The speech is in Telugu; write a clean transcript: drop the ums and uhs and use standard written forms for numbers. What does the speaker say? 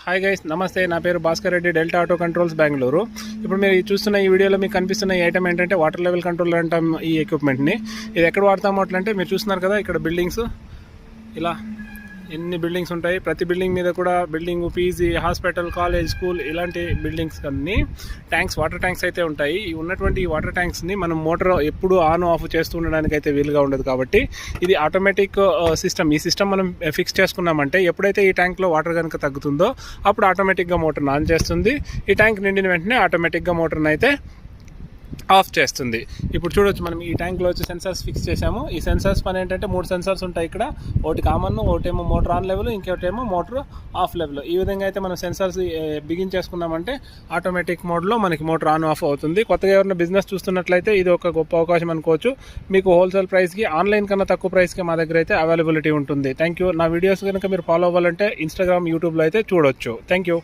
హాయ్ గైస్, నమస్తే. నా పేరు Bhaskar Reddy, delta auto controls Bengaluru. ఇప్పుడు మీరు చూస్తున్న ఈ వీడియోలో మీకు కనిపిస్తున్న ఈ ఐటమ్ ఏంటంటే వాటర్ లెవెల్ కంట్రోల్ అంటాం. ఈ ఎక్విప్మెంట్ని ఇది ఎక్కడ వాడతాము అంటే మీరు చూస్తున్నారు కదా, ఇక్కడ బిల్డింగ్స్ ఇలా ఎన్ని బిల్డింగ్స్ ఉంటాయి. ప్రతి బిల్డింగ్ మీద కూడా building, PG, hospital, college, school ఇలాంటి బిల్డింగ్స్ అన్ని ట్యాంక్స్, వాటర్ ట్యాంక్స్ అయితే ఉంటాయి. ఈ ఉన్నటువంటి ఈ వాటర్ ట్యాంక్స్ని మనం మోటార్ ఎప్పుడు ఆన్ ఆఫ్ చేస్తూ ఉండడానికి అయితే వీలుగా ఉండదు. కాబట్టి ఇది ఆటోమేటిక్ సిస్టమ్. ఈ సిస్టమ్ మనం ఫిక్స్ చేసుకున్నామంటే ఎప్పుడైతే ఈ ట్యాంక్లో వాటర్ కనుక తగ్గుతుందో అప్పుడు ఆటోమేటిక్గా మోటార్ని ఆన్ చేస్తుంది. ఈ ట్యాంక్ నిండిన వెంటనే ఆటోమేటిక్గా మోటార్ని అయితే ఆఫ్ చేస్తుంది. ఇప్పుడు చూడొచ్చు, మనం ఈ ట్యాంక్లో వచ్చి సెన్సార్స్ ఫిక్స్ చేసాము. ఈ సెన్సార్స్ పని ఏంటంటే 3 సెన్సార్స్ ఉంటాయి ఇక్కడ. ఒకటి కామన్, ఒకటేమో మోటార్ ఆన్ లెవెల్, ఇంకోటేమో మోటార్ ఆఫ్ లెవెల్. ఈ విధంగా అయితే మనం సెన్సార్స్ బిగించేసుకున్నామంటే ఆటోమేటిక్ మోడ్లో మనకి మోటార్ ఆన్ ఆఫ్ అవుతుంది. కొత్తగా ఎవరైనా బిజినెస్ చూస్తున్నట్లయితే ఇది ఒక గొప్ప అవకాశం అనుకోవచ్చు. మీకు హోల్సేల్ ప్రైస్కి, ఆన్లైన్ కన్నా తక్కువ ప్రైస్కి మా దగ్గర అయితే అవైలబిలిటీ ఉంటుంది. Thank you. నా వీడియోస్ కనుక మీరు ఫాలో అవ్వాలంటే ఇన్స్టాగ్రామ్, యూట్యూబ్లో అయితే చూడొచ్చు. Thank you.